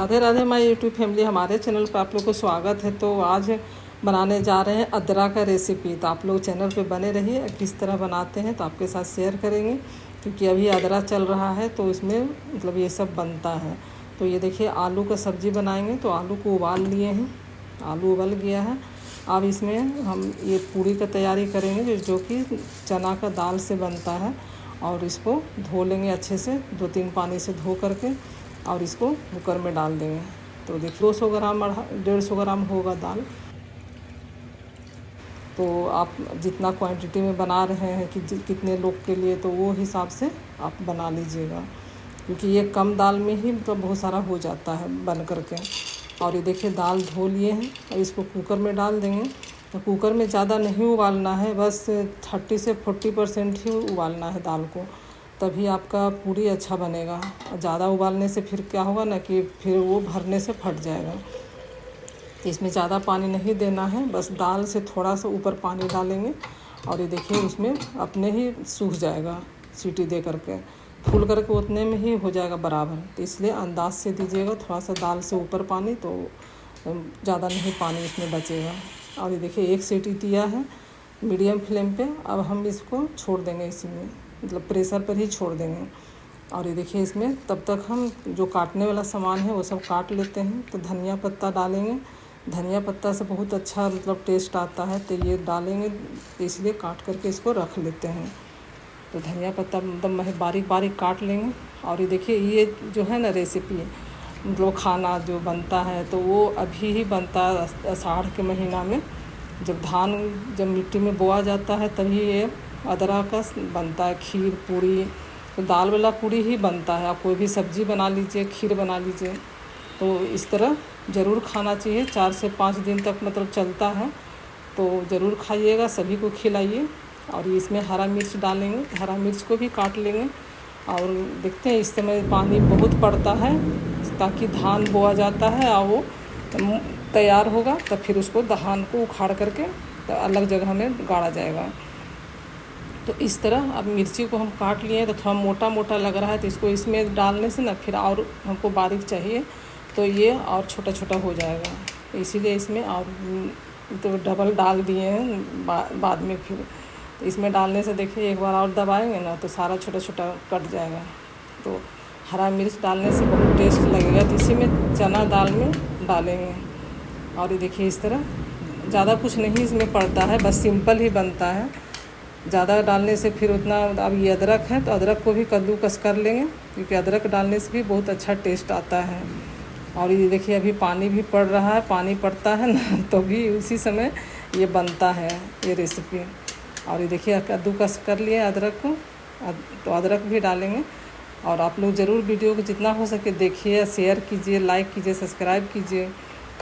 Radhe Radhe my YouTube family, हमारे channel पर आप लोग को स्वागत है। तो आज बनाने जा रहे हैं अदरक का रेसिपी। तो आप लोग चैनल पे बने रहिए, किस तरह बनाते हैं तो आपके साथ शेयर करेंगे, क्योंकि अभी अदरक चल रहा है तो इसमें मतलब ये सब बनता है। तो ये देखिए आलू का सब्ज़ी बनाएंगे। तो आलू को उबाल लिए हैं, आलू उबल गया है। अब इसमें हम ये पूरी का तैयारी करेंगे जो कि चना का दाल से बनता है। और इसको धो लेंगे अच्छे से, 2-3 पानी से धो करके, और इसको कुकर में डाल देंगे। तो देखिए 200 ग्राम 150 ग्राम होगा दाल। तो आप जितना क्वांटिटी में बना रहे हैं कि कितने लोग के लिए, तो वो हिसाब से आप बना लीजिएगा, क्योंकि ये कम दाल में ही मतलब बहुत सारा हो जाता है बन करके। और ये देखिए दाल धो लिए हैं और इसको कुकर में डाल देंगे। तो कुकर में ज़्यादा नहीं उबालना है, बस 30 से 40% ही उबालना है दाल को, तभी आपका पूरी अच्छा बनेगा। और ज़्यादा उबालने से फिर क्या होगा ना कि फिर वो भरने से फट जाएगा। तो इसमें ज़्यादा पानी नहीं देना है, बस दाल से थोड़ा सा ऊपर पानी डालेंगे। और ये देखिए उसमें अपने ही सूख जाएगा, सीटी दे करके फूल करके उतने में ही हो जाएगा बराबर। तो इसलिए अंदाज से दीजिएगा, थोड़ा सा दाल से ऊपर पानी, तो ज़्यादा नहीं पानी इसमें बचेगा। और ये देखिए 1 सीटी दिया है मीडियम फ्लेम पे। अब हम इसको छोड़ देंगे, इसी में मतलब प्रेशर पर ही छोड़ देंगे। और ये देखिए इसमें तब तक हम जो काटने वाला सामान है वो सब काट लेते हैं। तो धनिया पत्ता डालेंगे, धनिया पत्ता से बहुत अच्छा मतलब टेस्ट आता है, तो ये डालेंगे, तो इसलिए काट करके इसको रख लेते हैं। तो धनिया पत्ता मतलब बारीक बारीक काट लेंगे। और ये देखिए ये जो है ना रेसिपी, मतलब खाना जो बनता है तो वो अभी ही बनता है आषाढ़ के महीना में, जब मिट्टी में बोआ जाता है तभी ये अदरक का बनता है। खीर पूरी, तो दाल वाला पूरी ही बनता है। आप कोई भी सब्ज़ी बना लीजिए, खीर बना लीजिए, तो इस तरह ज़रूर खाना चाहिए। 4 से 5 दिन तक मतलब चलता है, तो ज़रूर खाइएगा, सभी को खिलाइए। और इसमें हरा मिर्च डालेंगे, हरा मिर्च को भी काट लेंगे। और देखते हैं इस समय पानी बहुत पड़ता है, ताकि धान बोआ जाता है और वो तैयार होगा, तब फिर उसको धान को उखाड़ करके तो अलग जगह में गाड़ा जाएगा। तो इस तरह अब मिर्ची को हम काट लिए हैं, तो थोड़ा मोटा मोटा लग रहा है, तो इसको इसमें डालने से ना फिर और हमको बारीक चाहिए, तो ये और छोटा छोटा हो जाएगा। तो इसीलिए इसमें और तो डबल डाल दिए हैं बाद में। फिर तो इसमें डालने से देखिए एक बार और दबाएंगे ना तो सारा छोटा छोटा कट जाएगा। तो हरा मिर्च डालने से बहुत टेस्ट लगेगा। तो इसी में चना दाल में डालेंगे। और ये देखिए इस तरह ज़्यादा कुछ नहीं इसमें पड़ता है, बस सिंपल ही बनता है। ज़्यादा डालने से फिर उतना, अब ये अदरक है तो अदरक को भी कद्दूकस कर लेंगे, क्योंकि अदरक डालने से भी बहुत अच्छा टेस्ट आता है। और ये देखिए अभी पानी भी पड़ रहा है, पानी पड़ता है ना तो भी उसी समय ये बनता है ये रेसिपी। और ये देखिए कद्दूकस कर लिए अदरक को, तो अदरक भी डालेंगे। और आप लोग ज़रूर वीडियो को जितना हो सके देखिए, शेयर कीजिए, लाइक कीजिए, सब्सक्राइब कीजिए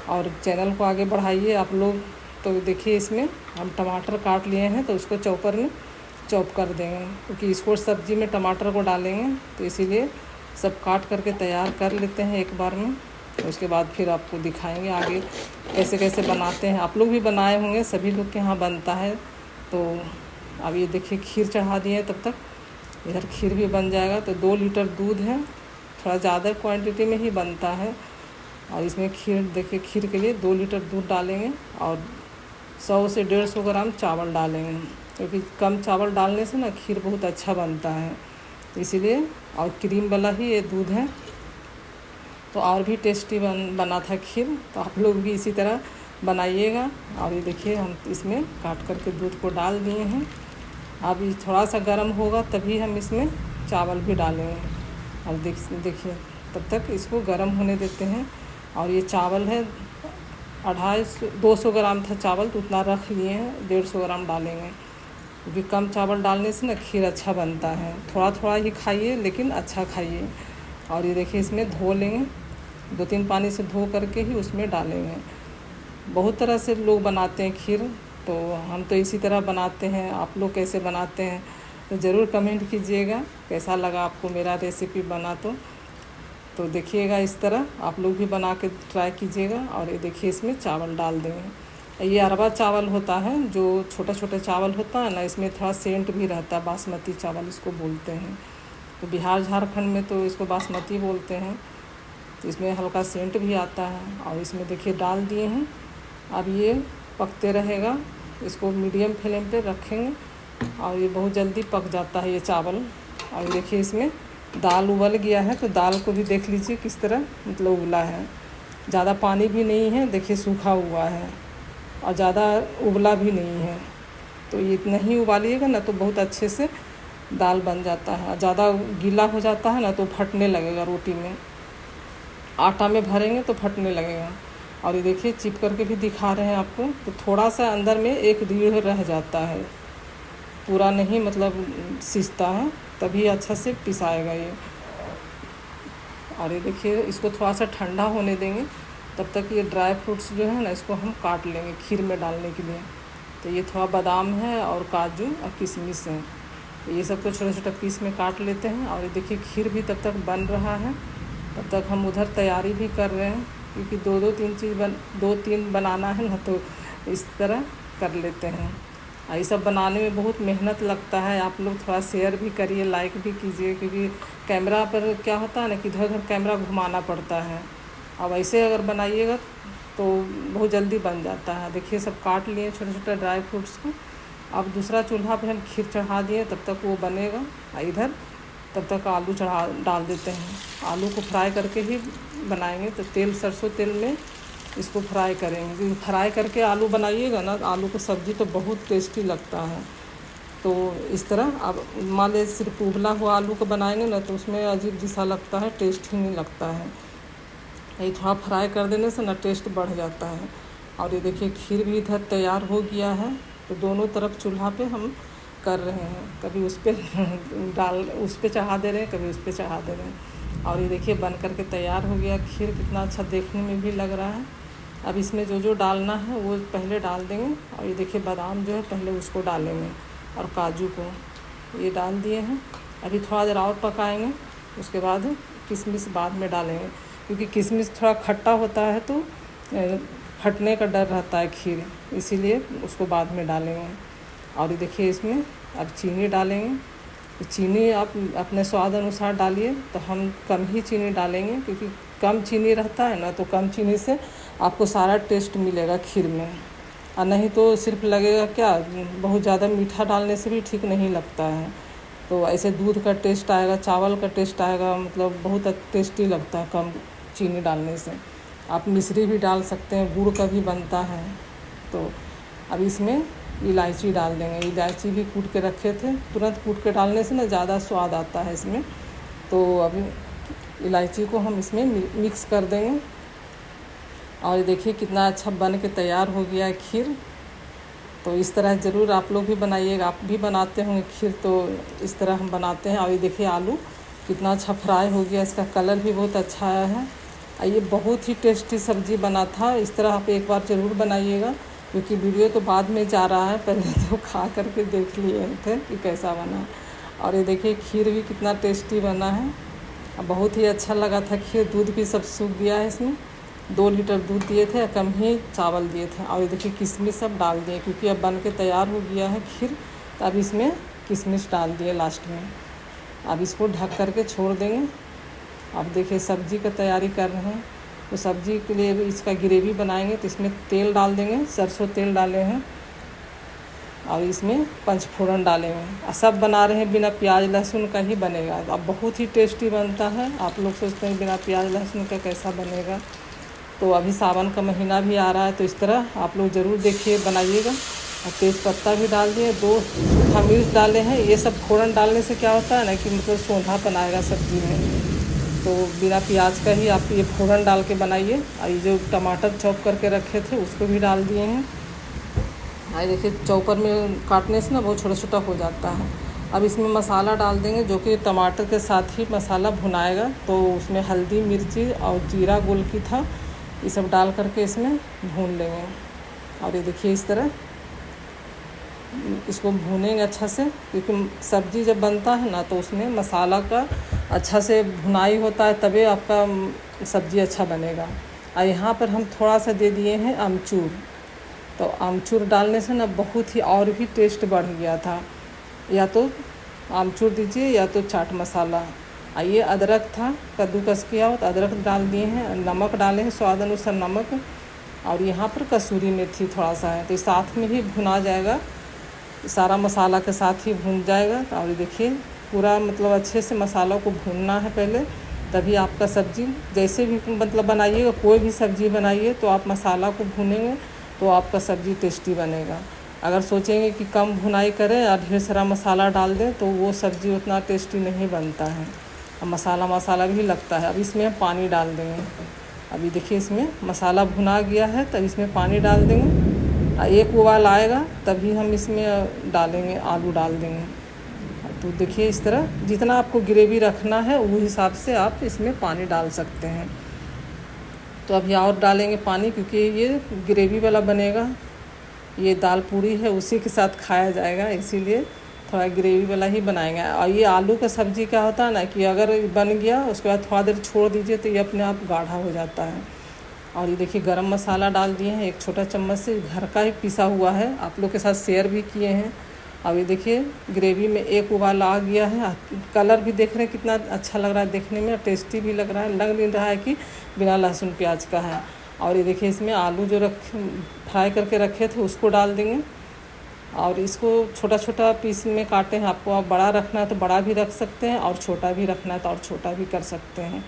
और चैनल को आगे बढ़ाइए आप लोग। तो देखिए इसमें हम टमाटर काट लिए हैं, तो उसको चॉपर में चॉप कर देंगे, क्योंकि इसको सब्ज़ी में टमाटर को डालेंगे, तो इसीलिए सब काट करके तैयार कर लेते हैं एक बार में। तो उसके बाद फिर आपको दिखाएंगे आगे कैसे कैसे बनाते हैं। आप लोग भी बनाए होंगे, सभी लोग के यहाँ बनता है। तो अब ये देखिए खीर चढ़ा दिए, तब तक इधर खीर भी बन जाएगा। तो 2 लीटर दूध है, थोड़ा ज़्यादा क्वांटिटी में ही बनता है। और इसमें खीर देखिए, खीर के लिए 2 लीटर दूध डालेंगे और 100 से 150 ग्राम चावल डालेंगे, क्योंकि कम चावल डालने से ना खीर बहुत अच्छा बनता है, तो इसीलिए। और क्रीम वाला ही ये दूध है, तो और भी टेस्टी बना था खीर। तो आप लोग भी इसी तरह बनाइएगा। और ये देखिए हम इसमें काट करके दूध को डाल दिए हैं। अब ये थोड़ा सा गर्म होगा तभी हम इसमें चावल भी डालेंगे। और देखिए तब तक इसको गर्म होने देते हैं। और ये चावल है 250 ग्राम था चावल, तो उतना रख लिए हैं, 150 ग्राम डालेंगे, क्योंकि कम चावल डालने से ना खीर अच्छा बनता है। थोड़ा थोड़ा ही खाइए, लेकिन अच्छा खाइए। और ये देखिए इसमें धो लेंगे, 2-3 पानी से धो करके ही उसमें डालेंगे। बहुत तरह से लोग बनाते हैं खीर, तो हम तो इसी तरह बनाते हैं। आप लोग कैसे बनाते हैं तो ज़रूर कमेंट कीजिएगा, कैसा लगा आपको मेरा रेसिपी बना। तो देखिएगा इस तरह आप लोग भी बना के ट्राई कीजिएगा। और ये देखिए इसमें चावल डाल देंगे। ये अरवा चावल होता है, जो छोटा छोटा चावल होता है ना, इसमें थोड़ा सेंट भी रहता है, बासमती चावल इसको बोलते हैं। तो बिहार झारखंड में तो इसको बासमती बोलते हैं। तो इसमें हल्का सेंट भी आता है। और इसमें देखिए डाल दिए हैं। अब ये पकते रहेगा, इसको मीडियम फ्लेम पे रखेंगे और ये बहुत जल्दी पक जाता है ये चावल। और देखिए इसमें दाल उबल गया है, तो दाल को भी देख लीजिए किस तरह मतलब उबला है। ज़्यादा पानी भी नहीं है, देखिए सूखा हुआ है और ज़्यादा उबला भी नहीं है। तो ये इतना ही उबालिएगा ना तो बहुत अच्छे से दाल बन जाता है। ज़्यादा गीला हो जाता है ना तो फटने लगेगा रोटी में, आटा में भरेंगे तो फटने लगेगा। और ये देखिए चिप करके भी दिखा रहे हैं आपको, तो थोड़ा सा अंदर में एक रीढ़ रह जाता है, पूरा नहीं मतलब सिसता है, तभी अच्छा से पिसाएगा ये। और ये देखिए इसको थोड़ा सा ठंडा होने देंगे, तब तक ये ड्राई फ्रूट्स जो है ना इसको हम काट लेंगे खीर में डालने के लिए। तो ये थोड़ा बादाम है और काजू और किशमिश है, तो ये सब को छोटे छोटे पीस में काट लेते हैं। और ये देखिए खीर भी तब तक बन रहा है, तब तक हम उधर तैयारी भी कर रहे हैं, क्योंकि दो तीन बनाना है ना, तो इस तरह कर लेते हैं। ये सब बनाने में बहुत मेहनत लगता है। आप लोग थोड़ा शेयर भी करिए, लाइक भी कीजिए, क्योंकि कैमरा पर क्या होता है ना कि इधर उधर कैमरा घुमाना पड़ता है। अब ऐसे अगर बनाइएगा तो बहुत जल्दी बन जाता है। देखिए सब काट लिए छोटे छोटे ड्राई फ्रूट्स को। अब दूसरा चूल्हा पे हम खीर चढ़ा दिए, तब तक वो बनेगा। इधर तब तक आलू डाल देते हैं। आलू को फ्राई करके ही बनाएंगे, तो सरसों तेल में इसको फ्राई करेंगे, क्योंकि फ्राई करके आलू बनाइएगा ना, आलू की सब्ज़ी तो बहुत टेस्टी लगता है। तो इस तरह अब मान लीजिए सिर्फ उबला हुआ आलू को बनाएंगे ना तो उसमें अजीब जैसा लगता है, टेस्ट ही नहीं लगता है। ये थोड़ा फ्राई कर देने से ना टेस्ट बढ़ जाता है। और ये देखिए खीर भी इधर तैयार हो गया है, तो दोनों तरफ चूल्हा पे हम कर रहे हैं, कभी उस पर चढ़ा दे रहे हैं, कभी उस पर चढ़ा दे रहे हैं। और ये देखिए बन करके तैयार हो गया खीर, कितना अच्छा देखने में भी लग रहा है। अब इसमें जो जो डालना है वो पहले डाल देंगे। और ये देखिए बादाम जो है पहले उसको डालेंगे और काजू को ये डाल दिए हैं। अभी थोड़ा देर और पकाएंगे, उसके बाद किशमिश बाद में डालेंगे, क्योंकि किशमिश थोड़ा खट्टा होता है तो फटने का डर रहता है खीर, इसीलिए उसको बाद में डालेंगे। और ये देखिए इसमें अब चीनी डालेंगे। तो चीनी आप अपने स्वाद अनुसार डालिए, तो हम कम ही चीनी डालेंगे, क्योंकि कम चीनी रहता है ना, तो कम चीनी से आपको सारा टेस्ट मिलेगा खीर में। और नहीं तो सिर्फ लगेगा क्या, बहुत ज़्यादा मीठा डालने से भी ठीक नहीं लगता है। तो ऐसे दूध का टेस्ट आएगा, चावल का टेस्ट आएगा, मतलब बहुत टेस्टी लगता है कम चीनी डालने से। आप मिश्री भी डाल सकते हैं, गुड़ का भी बनता है। तो अब इसमें इलायची डाल देंगे। इलायची भी कूट के रखे थे, तुरंत कूट के डालने से ना ज़्यादा स्वाद आता है इसमें। तो अभी इलायची को हम इसमें मिक्स कर देंगे। और ये देखिए कितना अच्छा बन के तैयार हो गया है खीर। तो इस तरह ज़रूर आप लोग भी बनाइएगा, आप भी बनाते होंगे खीर, तो इस तरह हम बनाते हैं। और ये देखिए आलू कितना अच्छा फ्राई हो गया, इसका कलर भी बहुत अच्छा आया है। ये बहुत ही टेस्टी सब्ज़ी बना था। इस तरह आप एक बार ज़रूर बनाइएगा, क्योंकि वीडियो तो बाद में जा रहा है, पहले तो खा करके देख लिए थे कि कैसा बना। और ये देखिए खीर भी कितना टेस्टी बना है, बहुत ही अच्छा लगा था खीर। दूध भी सब सूख गया है इसमें, 2 लीटर दूध दिए थे, कम ही चावल दिए थे। और ये देखिए किशमिश सब डाल दिए, क्योंकि अब बन के तैयार हो गया है खीर, तो अब इसमें किशमिश डाल दिए लास्ट में। अब इसको ढक करके छोड़ देंगे। अब देखिए सब्ज़ी का तैयारी कर रहे हैं, तो सब्ज़ी के लिए इसका ग्रेवी बनाएंगे, तो इसमें तेल डाल देंगे, सरसों तेल डाले हैं और इसमें पंचफोड़न डालेंगे। और सब बना रहे हैं बिना प्याज लहसुन का ही बनेगा। अब बहुत ही टेस्टी बनता है। आप लोग सोचते हैं बिना प्याज लहसुन का कैसा बनेगा, तो अभी सावन का महीना भी आ रहा है, तो इस तरह आप लोग ज़रूर देखिए बनाइएगा। और तेज़पत्ता भी डाल दिए, 2 सूखा मिर्च डाले हैं। ये सब फोड़न डालने से क्या होता है ना कि मतलब सोंधापन आएगा सब्ज़ी में, तो बिना प्याज का ही आप ये फोड़न डाल के बनाइए। और ये जो टमाटर चॉप करके रखे थे उसको भी डाल दिए हैं। और देखिए चॉपर में काटने से ना बहुत छोटा छोटा हो जाता है। अब इसमें मसाला डाल देंगे, जो कि टमाटर के साथ ही मसाला भुनाएगा। तो उसमें हल्दी मिर्ची और जीरा गोलकी था, ये सब डाल करके इसमें भून लेंगे। और ये देखिए इस तरह इसको भूनेंगे अच्छा से, क्योंकि सब्ज़ी जब बनता है ना तो उसमें मसाला का अच्छा से भुनाई होता है, तभी आपका सब्ज़ी अच्छा बनेगा। और यहाँ पर हम थोड़ा सा दे दिए हैं अमचूर, तो अमचूर डालने से ना बहुत ही और भी टेस्ट बढ़ गया था। या तो आमचूर दीजिए या तो चाट मसाला, ये अदरक था कद्दूकस किया हो तो अदरक डाल दिए हैं, नमक डाले हैं स्वाद अनुसार नमक, और यहाँ पर कसूरी मेथी थोड़ा सा है। तो साथ में ही भुना जाएगा, सारा मसाला के साथ ही भुन जाएगा। और देखिए पूरा मतलब अच्छे से मसाला को भूनना है पहले, तभी आपका सब्ज़ी जैसे भी मतलब बनाइएगा, कोई भी सब्ज़ी बनाइए तो आप मसाला को भूनेंगे तो आपका सब्ज़ी टेस्टी बनेगा। अगर सोचेंगे कि कम भुनाई करें और ढेर सारा मसाला डाल दें तो वो सब्ज़ी उतना टेस्टी नहीं बनता है, और मसाला भी लगता है। अब इसमें हम पानी डाल देंगे। अभी देखिए इसमें मसाला भुना गया है, तब इसमें पानी डाल देंगे। एक उबाल आएगा तभी हम इसमें डालेंगे, आलू डाल देंगे। तो देखिए इस तरह जितना आपको ग्रेवी रखना है वो हिसाब से आप इसमें पानी डाल सकते हैं। तो अभी और डालेंगे पानी, क्योंकि ये ग्रेवी वाला बनेगा, ये दाल पूरी है उसी के साथ खाया जाएगा, इसीलिए थोड़ा ग्रेवी वाला ही बनाएंगे। और ये आलू का सब्ज़ी क्या होता है ना कि अगर बन गया उसके बाद थोड़ा देर छोड़ दीजिए तो ये अपने आप गाढ़ा हो जाता है। और ये देखिए गरम मसाला डाल दिए हैं, एक छोटा चम्मच से घर का ही पिसा हुआ है, आप लोग के साथ शेयर भी किए हैं। अब ये देखिए ग्रेवी में एक उबाल आ गया है, कलर भी देख रहे हैं कितना अच्छा लग रहा है देखने में, टेस्टी भी लग रहा है, लग नहीं रहा है कि बिना लहसुन प्याज का है। और ये देखिए इसमें आलू जो फ्राई करके रखे थे उसको डाल देंगे, और इसको छोटा छोटा पीस में काटे हैं। आपको आप बड़ा रखना है तो बड़ा भी रख सकते हैं, और छोटा भी रखना है तो और छोटा भी कर सकते हैं।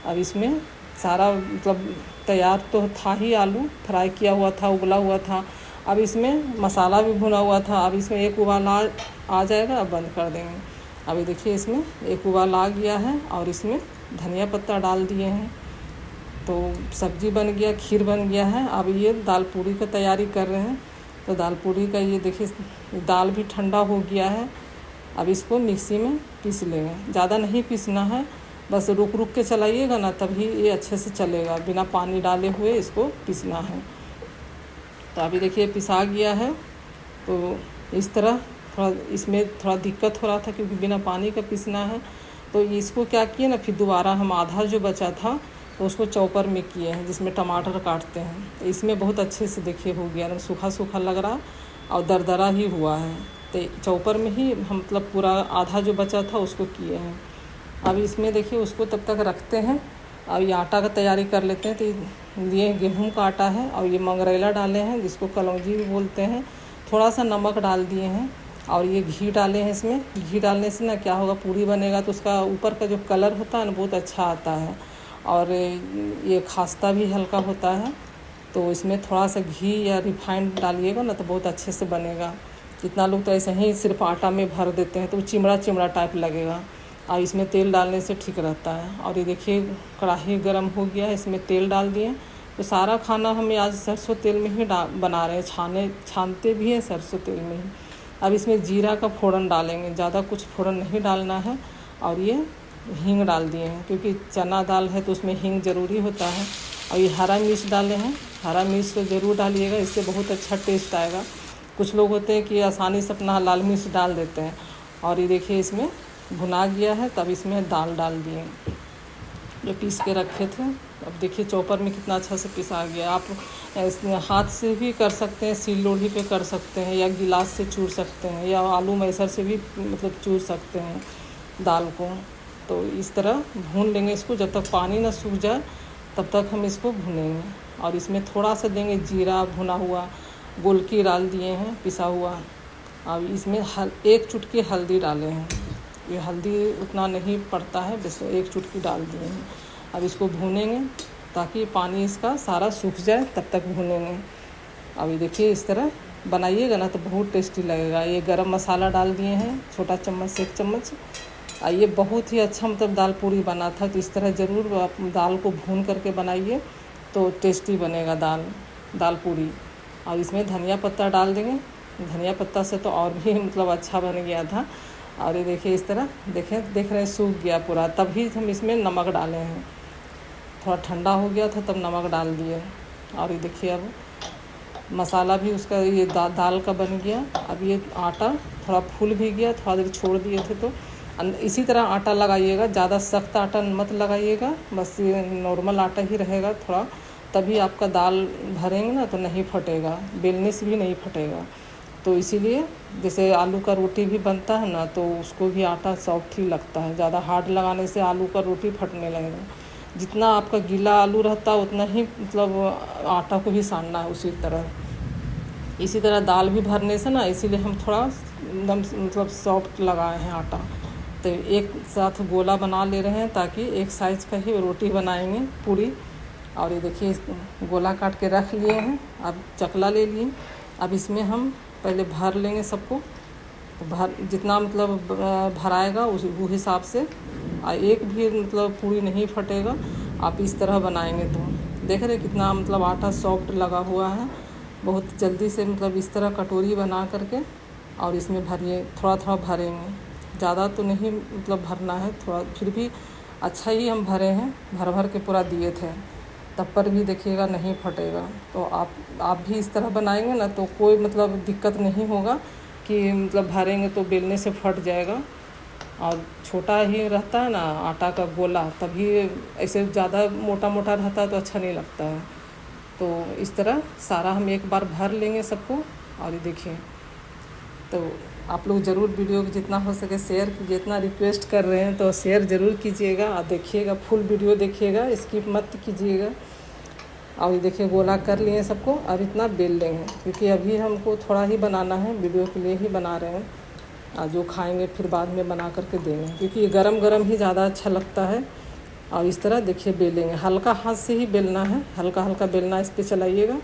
अब इसमें सारा मतलब तैयार तो था ही, आलू फ्राई किया हुआ था, उबला हुआ था। अब इसमें मसाला भी भुना हुआ था। अब इसमें एक उबाल आ जाएगा, अब बंद कर देंगे। अभी देखिए इसमें एक उबाल आ गया है, और इसमें धनिया पत्ता डाल दिए हैं, तो सब्ज़ी बन गया, खीर बन गया है। अब ये दाल पूरी का तैयारी कर रहे हैं। तो दाल पूरी का ये देखिए दाल भी ठंडा हो गया है। अब इसको मिक्सी में पीस लेंगे, ज़्यादा नहीं पीसना है, बस रुक रुक के चलाइएगा ना तभी ये अच्छे से चलेगा, बिना पानी डाले हुए इसको पीसना है। तो अभी देखिए पिसा गया है। तो इस तरह थोड़ा इसमें थोड़ा दिक्कत हो रहा था क्योंकि बिना पानी का पीसना है। तो इसको क्या किए ना, फिर दोबारा हम आधा जो बचा था तो उसको चॉपर में किए हैं, जिसमें टमाटर काटते हैं। तो इसमें बहुत अच्छे से देखिए हो गया ना, सूखा सूखा लग रहा और दरदरा ही हुआ है। तो चॉपर में ही हम मतलब पूरा आधा जो बचा था उसको किए हैं। अब इसमें देखिए उसको तब तक रखते हैं। अब ये आटा का तैयारी कर लेते हैं। तो ये गेहूं का आटा है, और ये मंगरेला डाले हैं जिसको कलौंजी भी बोलते हैं। थोड़ा सा नमक डाल दिए हैं, और ये घी डाले हैं। इसमें घी डालने से ना क्या होगा, पूरी बनेगा तो उसका ऊपर का जो कलर होता है ना बहुत अच्छा आता है, और ये खास्ता भी हल्का होता है। तो इसमें थोड़ा सा घी या रिफाइंड डालिएगा ना तो बहुत अच्छे से बनेगा। कितना लोग तो ऐसे ही सिर्फ आटा में भर देते हैं तो चिमड़ा चिमड़ा टाइप लगेगा, और इसमें तेल डालने से ठीक रहता है। और ये देखिए कढ़ाई गरम हो गया है, इसमें तेल डाल दिए। तो सारा खाना हम आज सरसों तेल में ही बना रहे हैं, छानते भी हैं सरसों तेल में ही। अब इसमें जीरा का फोड़न डालेंगे, ज़्यादा कुछ फोड़न नहीं डालना है। और ये हींग डाल दिए हैं, क्योंकि चना दाल है तो उसमें हींग ज़रूरी होता है। और ये हरा मिर्च डाले हैं, हरा मिर्च तो ज़रूर डालिएगा, इससे बहुत अच्छा टेस्ट आएगा। कुछ लोग होते हैं कि आसानी से अपना लाल मिर्च डाल देते हैं। और ये देखिए इसमें भुना गया है, तब इसमें दाल डाल दिए जो पीस के रखे थे। अब देखिए चॉपर में कितना अच्छा से पिसा गया। आप हाथ से भी कर सकते हैं, सील लोढ़ी पे कर सकते हैं, या गिलास से चूर सकते हैं, या आलू मैसर से भी मतलब चूर सकते हैं दाल को। तो इस तरह भून लेंगे इसको, जब तक पानी ना सूख जाए तब तक हम इसको भूनेंगे। और इसमें थोड़ा सा देंगे जीरा भुना हुआ, गोलकी डाल दिए हैं पिसा हुआ। अब इसमें एक चुटकी हल्दी डाले हैं, ये हल्दी उतना नहीं पड़ता है, बस एक चुटकी डाल दिए हैं। अब इसको भूनेंगे ताकि पानी इसका सारा सूख जाए, तब तक भूनेंगे। अभी देखिए इस तरह बनाइएगा ना तो बहुत टेस्टी लगेगा। ये गरम मसाला डाल दिए हैं, छोटा चम्मच से 1 चम्मच। ये बहुत ही अच्छा मतलब दाल पूरी बना था। तो इस तरह ज़रूर आप दाल को भून करके बनाइए तो टेस्टी बनेगा दाल पूरी। और इसमें धनिया पत्ता डाल देंगे, धनिया पत्ता से तो और भी मतलब अच्छा बन गया था। और ये देखिए इस तरह देख रहे हैं सूख गया पूरा, तभी हम इसमें नमक डाले हैं। थोड़ा ठंडा हो गया था तब नमक डाल दिए। और ये देखिए अब मसाला भी उसका ये दाल का बन गया। अब ये आटा थोड़ा फूल भी गया, थोड़ा देर छोड़ दिए थे। तो इसी तरह आटा लगाइएगा, ज़्यादा सख्त आटा मत लगाइएगा, बस ये नॉर्मल आटा ही रहेगा थोड़ा, तभी आपका दाल भरेंगे ना तो नहीं फटेगा, बेलने से भी नहीं फटेगा। तो इसीलिए जैसे आलू का रोटी भी बनता है ना, तो उसको भी आटा सॉफ्ट ही लगता है। ज़्यादा हार्ड लगाने से आलू का रोटी फटने लगेगा। जितना आपका गीला आलू रहता है उतना ही मतलब आटा को भी सानना है उसी तरह। इसी तरह दाल भी भरने से ना, इसीलिए हम थोड़ा एकदम मतलब सॉफ्ट लगाए हैं आटा। तो एक साथ गोला बना ले रहे हैं ताकि एक साइज़ का ही रोटी बनाएंगे पूरी। और ये देखिए गोला काट के रख लिए हैं। अब चकला ले लिए। अब इसमें हम पहले भर लेंगे सबको। तो भर जितना मतलब भराएगा उस हिसाब से, एक भी मतलब पूरी नहीं फटेगा। आप इस तरह बनाएंगे तो देख रहे कितना मतलब आटा सॉफ्ट लगा हुआ है। बहुत जल्दी से मतलब इस तरह कटोरी बना करके और इसमें भरिए, थोड़ा थोड़ा भरेंगे, ज़्यादा तो नहीं मतलब भरना है, थोड़ा फिर भी अच्छा ही हम भरे हैं। भर भर के पूरा दिए थे, तब पर भी देखिएगा नहीं फटेगा। तो आप भी इस तरह बनाएंगे ना तो कोई मतलब दिक्कत नहीं होगा कि मतलब भरेंगे तो बेलने से फट जाएगा। और छोटा ही रहता है ना आटा का गोला, तभी ऐसे ज़्यादा मोटा मोटा रहता है तो अच्छा नहीं लगता है। तो इस तरह सारा हम एक बार भर लेंगे सबको। और ये देखिए, तो आप लोग ज़रूर वीडियो को जितना हो सके शेयर कीजिए। इतना रिक्वेस्ट कर रहे हैं तो शेयर ज़रूर कीजिएगा और देखिएगा, फुल वीडियो देखिएगा, स्किप मत कीजिएगा। और ये देखिए गोला कर लिए सबको। अब इतना बेल लेंगे क्योंकि अभी हमको थोड़ा ही बनाना है, वीडियो के लिए ही बना रहे हैं। और जो खाएंगे फिर बाद में बना करके देंगे, क्योंकि ये गरम गरम ही ज़्यादा अच्छा लगता है। और इस तरह देखिए बेलेंगे, हल्का हाथ से ही बेलना है, हल्का हल्का बेलना इस पर चलाइएगा।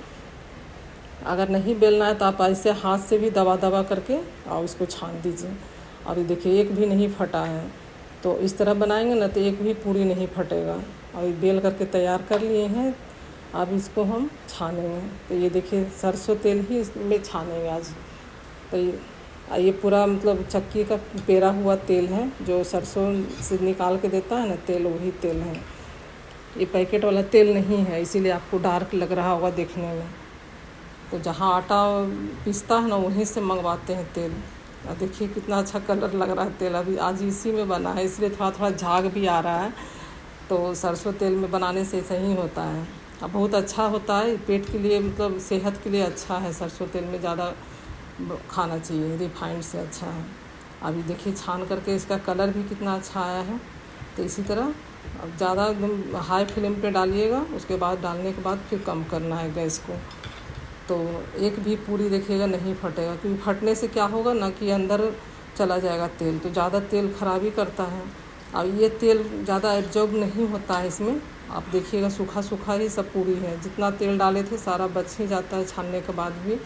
अगर नहीं बेलना है तो आप ऐसे हाथ से भी दबा दबा करके और इसको छान दीजिए। और ये देखिए एक भी नहीं फटा है। तो इस तरह बनाएंगे ना तो एक भी पूरी नहीं फटेगा। और ये बेल करके तैयार कर लिए हैं। अब इसको हम छानेंगे। तो ये देखिए सरसों तेल ही इसमें छानेंगे आज। तो ये पूरा मतलब चक्की का पेरा हुआ तेल है, जो सरसों से निकाल के देता है ना तेल, वही तेल है। ये पैकेट वाला तेल नहीं है, इसीलिए आपको डार्क लग रहा होगा देखने में। तो जहाँ आटा पिसता है ना वहीं से मंगवाते हैं तेल। और देखिए कितना अच्छा कलर लग रहा है तेल। अभी आज इसी में बना है, इसलिए थोड़ा थोड़ा झाग भी आ रहा है। तो सरसों तेल में बनाने से सही होता है और बहुत अच्छा होता है पेट के लिए, मतलब सेहत के लिए अच्छा है। सरसों तेल में ज़्यादा खाना चाहिए, रिफाइंड से अच्छा है। अभी देखिए छान करके इसका कलर भी कितना अच्छा आया है। तो इसी तरह अब ज़्यादा एकदम हाई फ्लेम पे डालिएगा, उसके बाद डालने के बाद फिर कम करना है गैस को। तो एक भी पूरी देखिएगा नहीं फटेगा, क्योंकि फटने से क्या होगा ना कि अंदर चला जाएगा तेल। तो ज़्यादा तेल खराबी करता है और ये तेल ज़्यादा एब्जॉर्ब नहीं होता है इसमें। आप देखिएगा सूखा सूखा ही सब पूरी है, जितना तेल डाले थे सारा बच ही जाता है छानने के बाद भी।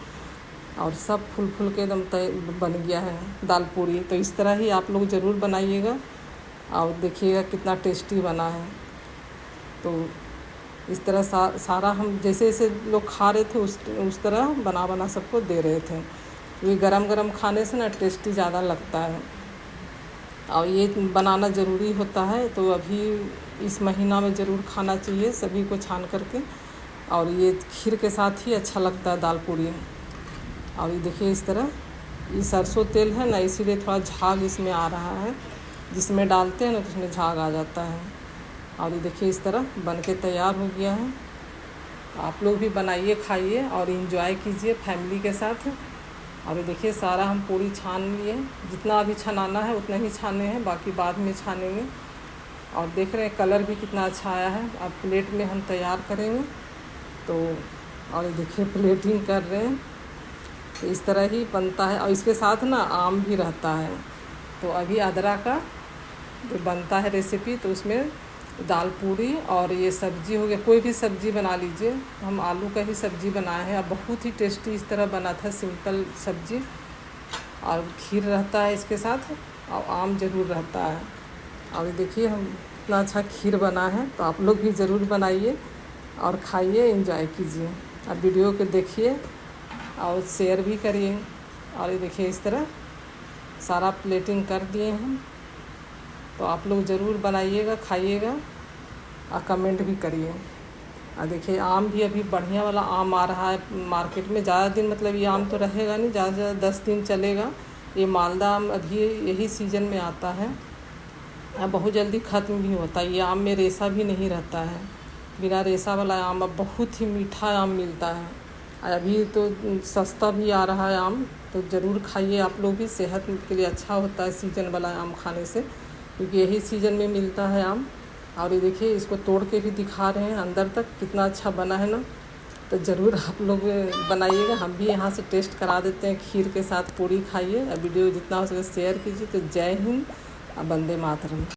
और सब फुल फुल के एकदम तय बन गया है दाल पूरी। तो इस तरह ही आप लोग ज़रूर बनाइएगा और देखिएगा कितना टेस्टी बना है। तो इस तरह सारा हम जैसे जैसे लोग खा रहे थे उस तरह बना बना सबको दे रहे थे। ये गरम गरम खाने से ना टेस्टी ज़्यादा लगता है और ये बनाना ज़रूरी होता है। तो अभी इस महीना में ज़रूर खाना चाहिए सभी को छान करके। और ये खीर के साथ ही अच्छा लगता है दाल पूरी। और ये देखिए इस तरह ये सरसों तेल है ना, इसीलिए थोड़ा झाग इसमें आ रहा है। जिसमें डालते हैं ना तो उसमें झाग आ जाता है। और ये देखिए इस तरह बन के तैयार हो गया है। आप लोग भी बनाइए, खाइए और इंजॉय कीजिए फैमिली के साथ। और ये देखिए सारा हम पूरी छान लिए, जितना अभी छनाना है उतना ही छाने हैं, बाकी बाद में छानेंगे। और देख रहे हैं कलर भी कितना अच्छा आया है। अब प्लेट में हम तैयार करेंगे। तो और ये देखिए प्लेटिंग कर रहे हैं। तो इस तरह ही बनता है। और इसके साथ ना आम भी रहता है। तो अभी अदरा का जो बनता है रेसिपी, तो उसमें दाल पूरी और ये सब्जी हो गया, कोई भी सब्जी बना लीजिए। हम आलू का ही सब्जी बनाए हैं और बहुत ही टेस्टी इस तरह बना था, सिंपल सब्जी। और खीर रहता है इसके साथ और आम ज़रूर रहता है। और देखिए हम इतना अच्छा खीर बना है। तो आप लोग भी ज़रूर बनाइए और खाइए, एंजॉय कीजिए और वीडियो को देखिए और शेयर भी करिए। और ये देखिए इस तरह सारा प्लेटिंग कर दिए हम। तो आप लोग ज़रूर बनाइएगा, खाइएगा और कमेंट भी करिए। और देखिए आम भी अभी बढ़िया वाला आम आ रहा है मार्केट में। ज़्यादा दिन मतलब ये आम तो रहेगा नहीं, ज़्यादा से ज़्यादा 10 दिन चलेगा। ये मालदा आम अभी यही सीज़न में आता है और बहुत जल्दी ख़त्म भी होता है। ये आम में रेशा भी नहीं रहता है, बिना रेशा वाला आम अब बहुत ही मीठा आम मिलता है। अभी तो सस्ता भी आ रहा है आम। तो तो ज़रूर खाइए आप लोग भी, सेहत के लिए अच्छा होता है सीजन वाला आम खाने से, क्योंकि यही सीजन में मिलता है आम। और ये देखिए इसको तोड़ के भी दिखा रहे हैं अंदर तक, कितना अच्छा बना है ना। तो ज़रूर आप लोग बनाइएगा, हम भी यहाँ से टेस्ट करा देते हैं। खीर के साथ पूड़ी खाइए। वीडियो जितना हो सके शेयर कीजिए। तो जय हिंद, वंदे मातरम।